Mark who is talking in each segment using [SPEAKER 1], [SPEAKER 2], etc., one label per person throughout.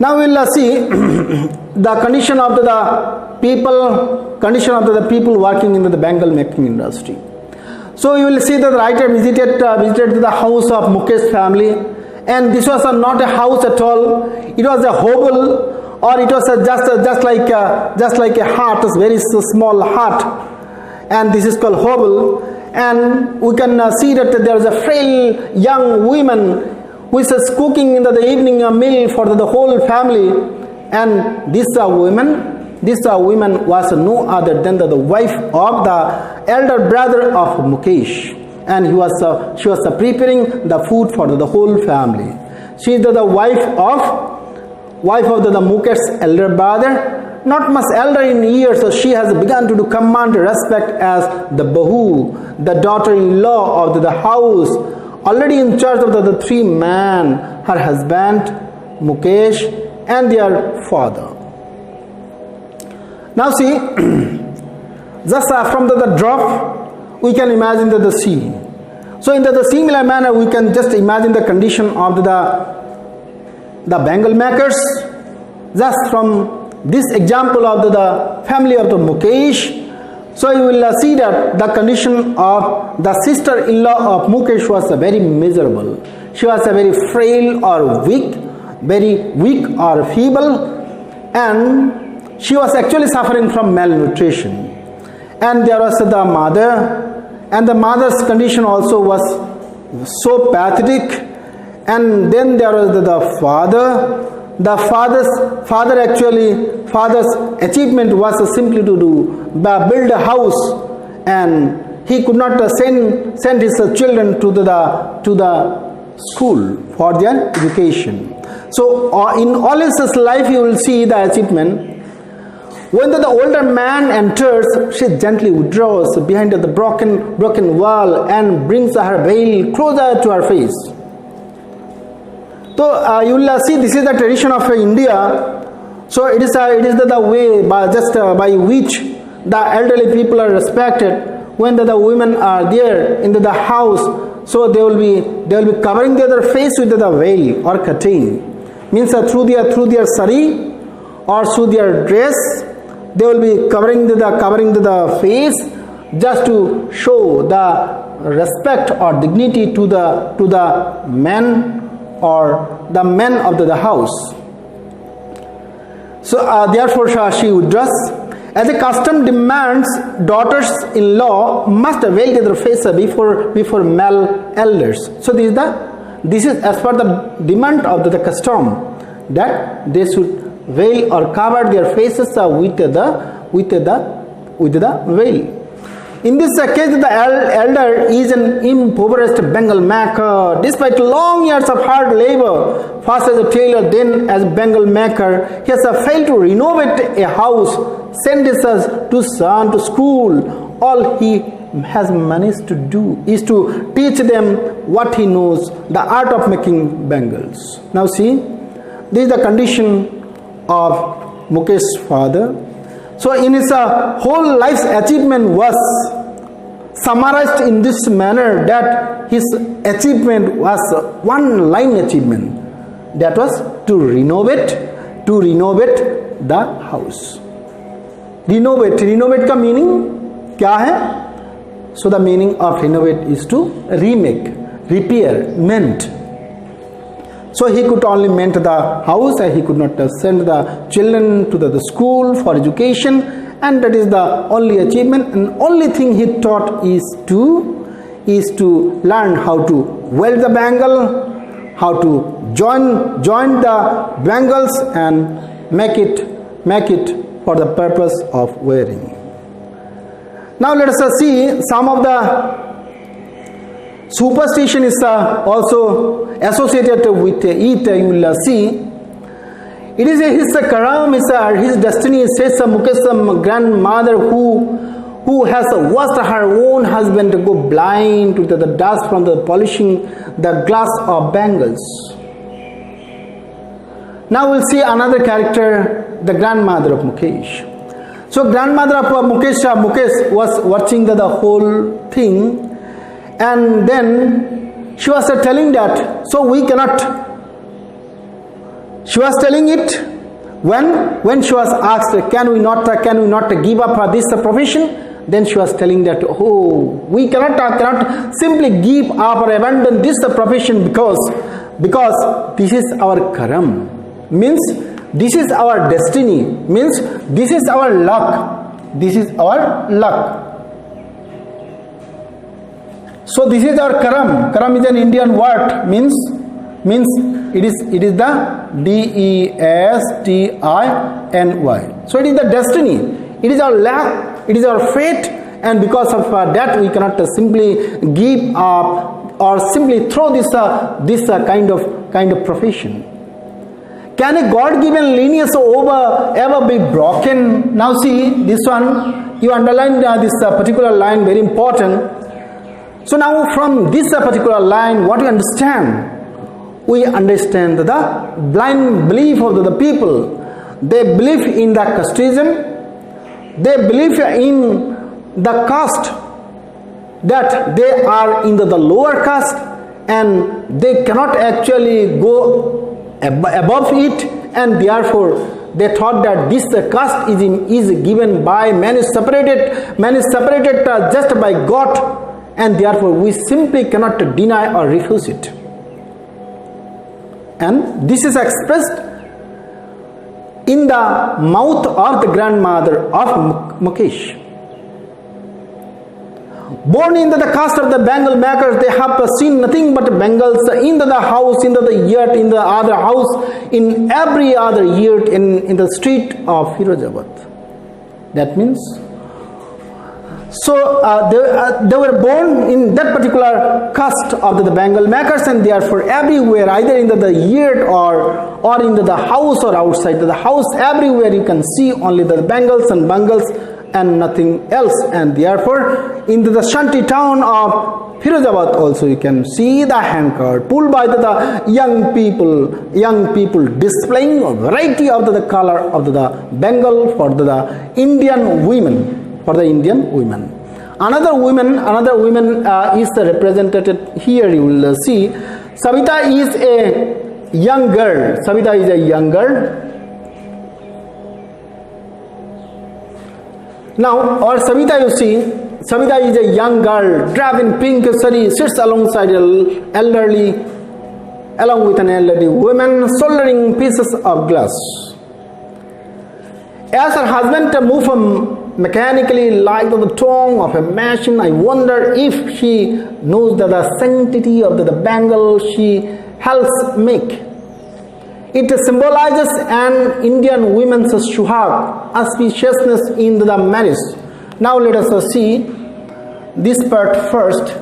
[SPEAKER 1] Now we will see the condition of the people working in the Bengal making industry. So you will see that the writer visited the house of Mukesh family, and this was not a house at all. It was a hovel, or it was just like a hut, a very small hut, and this is called hovel. And we can see that there is a frail young woman who is cooking in the evening a meal for the whole family, and this woman was no other than the wife of the elder brother of Mukesh, and she was preparing the food for the whole family. She is the wife of the Mukesh's elder brother, not much elder in years, so she has begun to command respect as the Bahu, the daughter-in-law of the house, already in charge of the three men, her husband, Mukesh, and their father. Now see, just from the drop, we can imagine the sea. So in the similar manner, we can just imagine the condition of the Bengal makers. Just from this example of the family of the Mukesh, so you will see that the condition of the sister-in-law of Mukesh was very miserable. She was a very frail or weak, very weak or feeble, and she was actually suffering from malnutrition. And there was the mother, and the mother's condition also was so pathetic. And then there was the father. The father's achievement was simply to build a house, and he could not send his children to the school for their education. So in all his life you will see the achievement. When the older man enters, she gently withdraws behind the broken wall and brings her veil closer to her face. So you will see this is the tradition of India. So it is the way by which the elderly people are respected. When the women are there in the house, so they will be covering their face with the veil or curtain. Means through their sari or through their dress, they will be covering the face, just to show the respect or dignity to the men or the men of the house. So therefore she withdraws. As a custom demands, daughters-in-law must veil their face before male elders. So this is as per the demand of the custom, that they should veil or cover their faces with the veil. In this case, the elder is an impoverished Bengal maker. Despite long years of hard labor, first as a tailor, then as Bengal maker, he has failed to renovate a house, send his son to school. All he has managed to do is to teach them what he knows, the art of making bangles. Now see, this is the condition of Mukesh's father. So in his whole life's achievement was summarized in this manner, that his achievement was one line achievement, that was to renovate the house. Renovate का meaning क्या है? So the meaning of renovate is to remake, repair, mend. So he could only mend the house, and he could not send the children to the school for education, and that is the only achievement. And only thing he taught is to learn how to weld the bangle, how to join the bangles and make it for the purpose of wearing. Now let us see some of the superstition is also associated with it. You will see it is his karam, his destiny. Says Mukesh's grandmother who has watched her own husband go blind to the dust from the polishing the glass of bangles. Now we'll see another character, the grandmother of Mukesh. So grandmother of Mukesh was watching the whole thing. And then she was telling that, so we cannot She was telling it when she was asked, can we not give up this profession? Then she was telling that, oh, we cannot simply give up or abandon this profession because this is our karam, means this is our destiny, means this is our luck. This is our luck. So this is our karam. Karam is an Indian word, means it is the destiny. So it is the destiny. It is our luck. It is our fate, and because of that we cannot simply give up or simply throw this kind of profession. Can a God-given lineage ever be broken? Now see this one. You underline this particular line, very important. So now from this particular line, what we understand? We understand the blind belief of the people. They believe in the casteism. They believe in the caste, that they are in the lower caste and they cannot actually go above it, and therefore they thought that this caste is given by man is separated just by God, and therefore we simply cannot deny or refuse it. And this is expressed in the mouth of the grandmother of Mukesh. Born into the caste of the bangle makers, they have seen nothing but bangles in the house, in the yurt, in the other house, in every other yurt in the street of Firozabad. That means, so they were born in that particular caste of the bangle makers, and therefore everywhere, either in the yurt or in the house or outside the house, everywhere you can see only the bangles and bangles and nothing else. And therefore in the shanty town of Firozabad also you can see the handcart pulled by the young people displaying a variety of the color of the bangle for the Indian women. Another woman is represented here. You will see Savita is a young girl. Now, or Savita, you see, Savita is a young girl draped in pink sari, sits alongside along with an elderly woman soldering pieces of glass. As her husband moves mechanically like the tongue of a machine, I wonder if she knows the sanctity of the bangle she helps make. It symbolizes an Indian woman's shuhag, auspiciousness in the marriage. Now let us see this part first.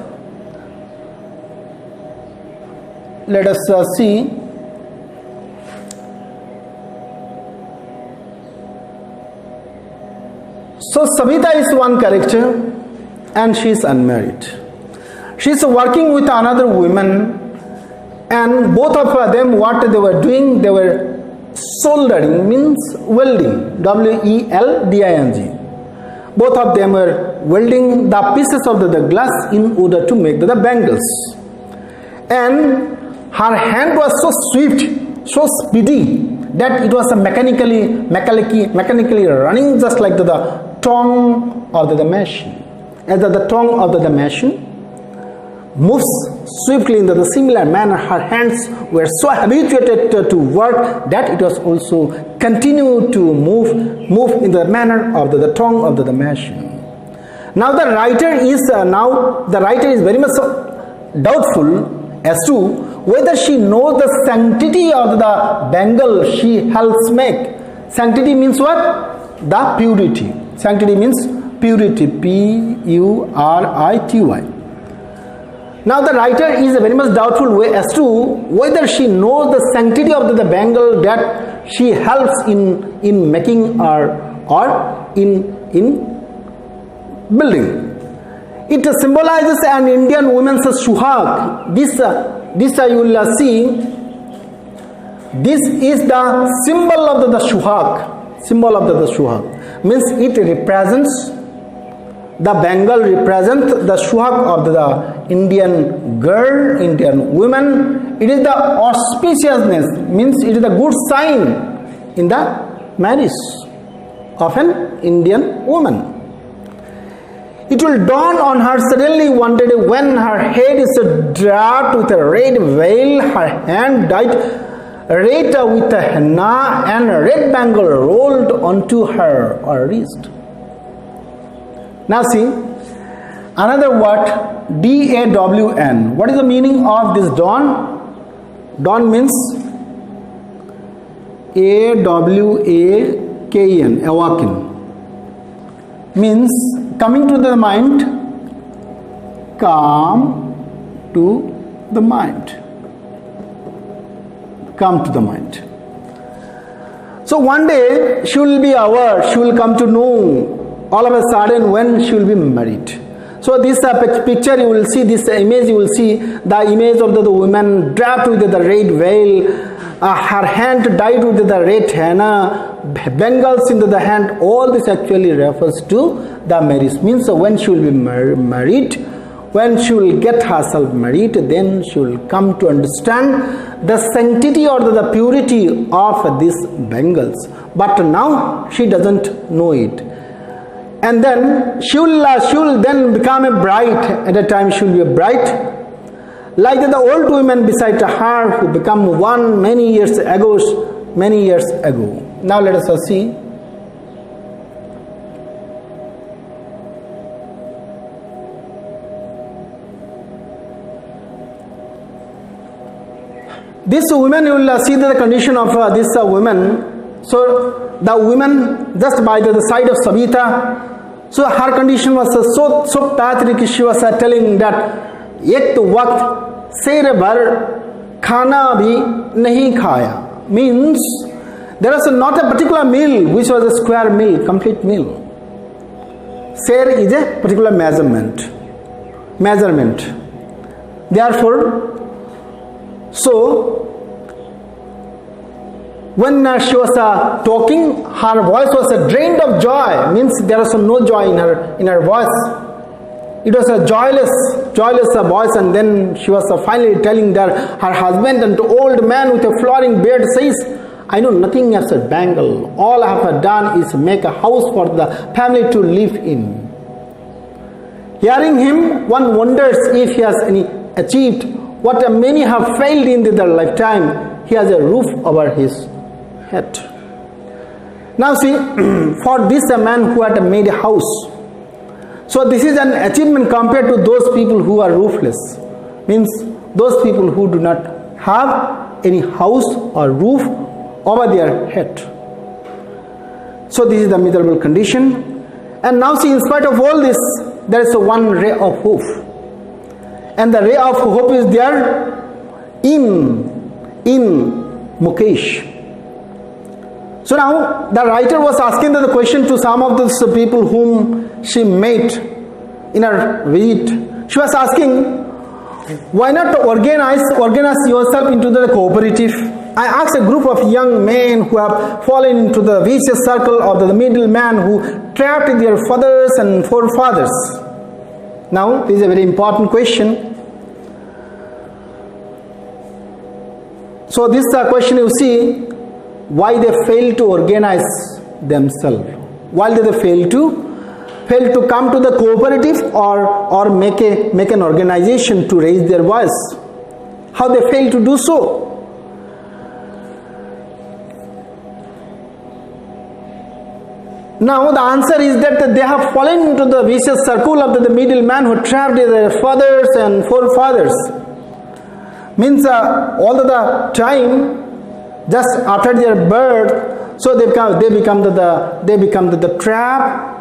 [SPEAKER 1] Let us see. So Savita is one character and she is unmarried. She is working with another woman, and both of them, what they were doing, they were soldering, means welding, welding. Both of them were welding the pieces of the glass in order to make the bangles. And her hand was so swift, so speedy, that it was mechanically running just like the tongue of the machine. As the tongue of the machine moves swiftly in the similar manner, her hands were so habituated to work that it was also continued to move in the manner of the tongue of the machine. Now the writer is very much doubtful as to whether she knows the sanctity of the bangle she helps make. Sanctity means what? The purity. Sanctity means purity. Purity. Now the writer is very much doubtful as to whether she knows the sanctity of the bangle that she helps in making or in building. It symbolizes an Indian woman's shuhag. This you will see. This is the symbol of the shuhag. Symbol of the shuhag means it represents, the bangle represents the shuhag of the Indian girl, Indian woman. it is the auspiciousness, means it is a good sign in the marriage of an Indian woman. It will dawn on her suddenly one day when her head is draped with a red veil, her hand dyed red with a henna, and a red bangle rolled onto her wrist. Now see, another word, D-A-W-N. What is the meaning of this dawn? Dawn means A-W-A-K-E-N, awaken. Means coming to the mind, come to the mind. Come to the mind. So one day she will be aware, she will come to know all of a sudden when she will be married. So this picture you will see, this image you will see, the image of the woman draped with the red veil, her hand dyed with the red henna, bangles into the hand. All this actually refers to the marriage. Means when she will be married, when she will get herself married, then she will come to understand the sanctity or the purity of these bangles. But now she doesn't know it. And then she will then become a bride. At a time she will be a bride. Like the old women beside her who become one many years ago. Now let us see. This woman, you will see the condition of this woman. So the woman just by the side of Savita, so her condition was so pathetic. She was telling that एक तो वक्त शेर भर खाना भी नहीं खाया, means there was not a particular meal which was a square meal, complete meal. शेर is a particular measurement. Therefore, so when she was talking, her voice was drained of joy. Means there was no joy in her voice. It was a joyless voice. And then she was finally telling that her husband, an old man with a flowing beard, says, I know nothing as a bangle. All I have done is make a house for the family to live in. Hearing him, one wonders if he has achieved what many have failed in their lifetime. He has a roof over his head. Now see, for this a man who had made a house. So this is an achievement compared to those people who are roofless. Means those people who do not have any house or roof over their head. So this is the miserable condition. And now see, in spite of all this, there is one ray of hope. And the ray of hope is there in Mukesh. So now the writer was asking the question to some of those people whom she met in her visit. She was asking, why not organize yourself into the cooperative? I asked a group of young men who have fallen into the vicious circle of the middleman who trapped their fathers and forefathers. Now this is a very important question. So this question you see, why they fail to organize themselves, why they fail to come to the cooperative or make an organization to raise their voice, how they fail to do so. Now the answer is that they have fallen into the vicious circle of the middleman who trapped their fathers and forefathers. Means all the time, just after their birth, so they become the trap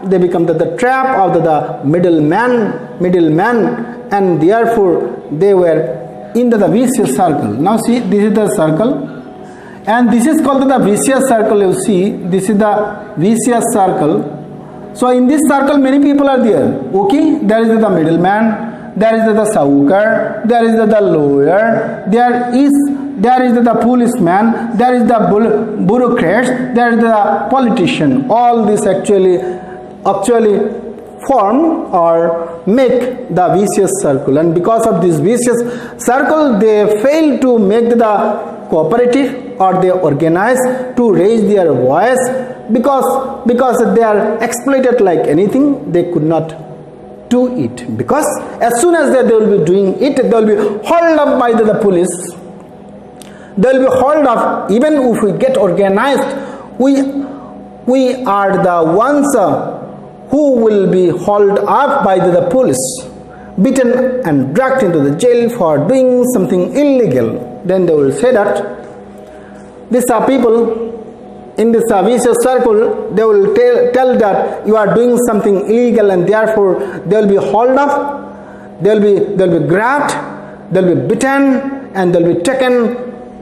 [SPEAKER 1] of the middleman, and therefore they were in the vicious circle. Now see, this is the circle, and this is called the vicious circle. You see, this is the vicious circle. So in this circle, many people are there. Okay, there is the middleman, there is the sahukar, there is the lawyer, there is the policeman, there is the bureaucrats, there is the politician. All this actually form or make the vicious circle, and because of this vicious circle they fail to make the cooperative, or they organize to raise their voice, because they are exploited like anything. They could not do it, because as soon as they will be doing it, they will be hauled up by the police. They will be hauled up. Even if we get organized, we are the ones who will be hauled up by the police, beaten and dragged into the jail for doing something illegal. Then they will say that these are people in this vicious circle. They will tell that you are doing something illegal, and therefore they will be hauled up, they will be grabbed, they will be beaten, and they will be taken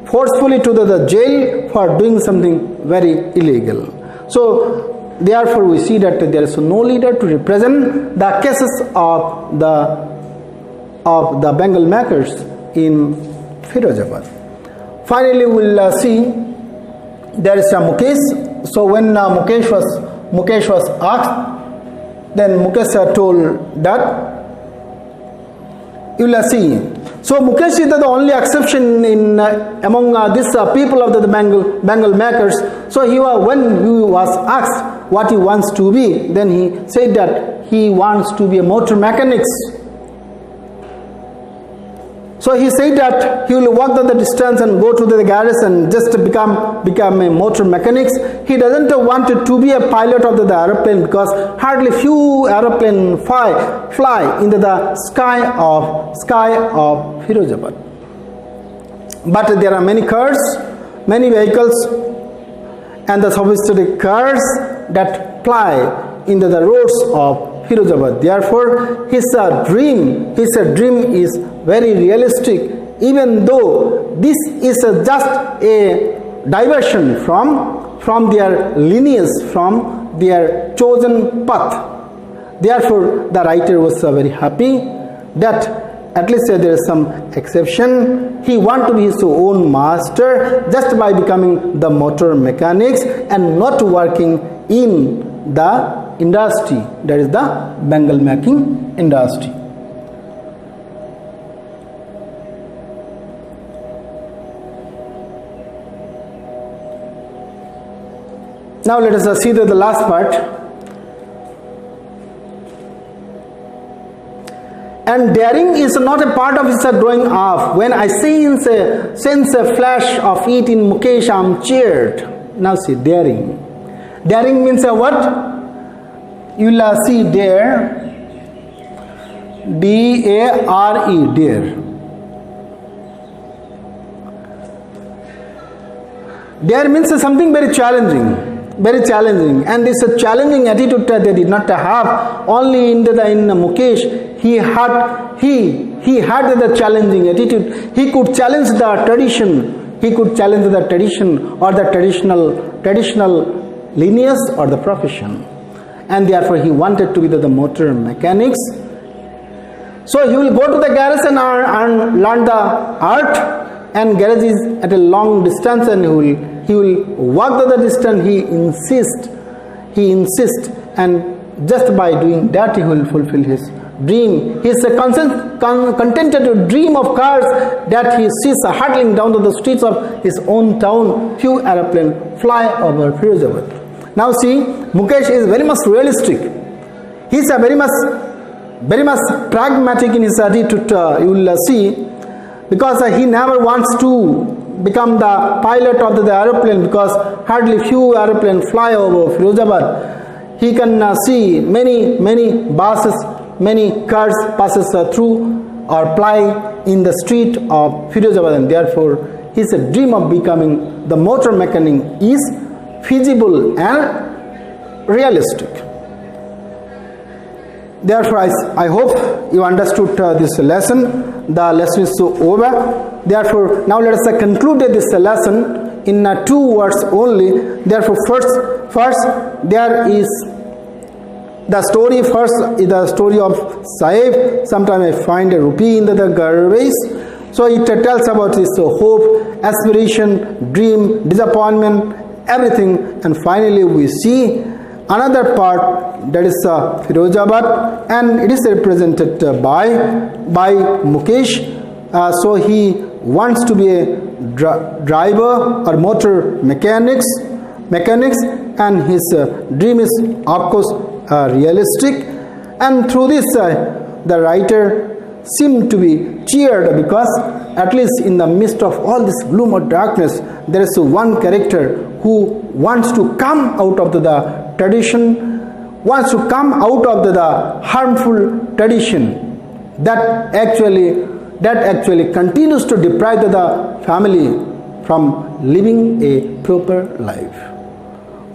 [SPEAKER 1] forcefully to the jail for doing something very illegal. So therefore we see that there is no leader to represent the cases of the Bengal makers in Firozabad. Finally, we will see there is a Mukesh. So when Mukesh was asked, then Mukesh told that, you will see. So Mukesh is the only exception in among these people of the Bengal makers. So when he was asked what he wants to be, then he said that he wants to be a motor mechanic. So he said that he will walk the distance and go to the garage and just become a motor mechanic. He doesn't want to be a pilot of the aeroplane, because hardly few aeroplanes fly into the sky of Firozabad. But there are many cars, many vehicles, and the sophisticated cars that fly into the roads of Firozabad. Therefore, his dream is very realistic, even though this is just a diversion from their lineage, from their chosen path. Therefore, the writer was very happy that at least there is some exception. He wants to be his own master just by becoming the motor mechanics and not working in the industry, that is the Bengal making industry. Now let us see the last part. And daring is not a part of his growing up. When I sense a flash of it in Mukesh, I am cheered. Now see, daring. Daring means what? You will see dare, D-A-R-E, dare. Dare means something very challenging. And this challenging attitude they did not have only in Mukesh. He had the challenging attitude. He could challenge the tradition. He could challenge the tradition or the traditional lineage or the profession. And therefore he wanted to be the motor mechanics. So he will go to the garage and learn the art. And garage is at a long distance, and he will walk the distance. He insists, and just by doing that he will fulfill his dream. He is contented to dream of cars that he sees hurtling down to the streets of his own town. Few aeroplanes fly over Firozabad. Now see, Mukesh is very much realistic. He is very much pragmatic in his attitude. You will see, because he never wants to become the pilot of the aeroplane, because hardly few aeroplanes fly over Firozabad. He can see many buses, many cars passes through or fly in the street of Firozabad, and therefore his dream of becoming the motor mechanic is feasible and realistic. Therefore, I hope you understood this lesson. The lesson is so over. Therefore, now let us conclude this lesson in 2 words only. Therefore, first there is the story. First is the story of Sahib. Sometimes I find a rupee in the garbage. So it tells about his hope, aspiration, dream, disappointment, everything. And finally we see another part, that is Firozabad, and it is represented by Mukesh. So he wants to be a driver or motor mechanics, and his dream is of course realistic. And through this, the writer seemed to be cheered, because at least in the midst of all this gloom or darkness, there is one character who wants to come out of the tradition, wants to come out of the harmful tradition that actually continues to deprive the family from living a proper life.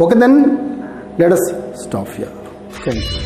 [SPEAKER 1] Okay, then let us stop here. Thank you.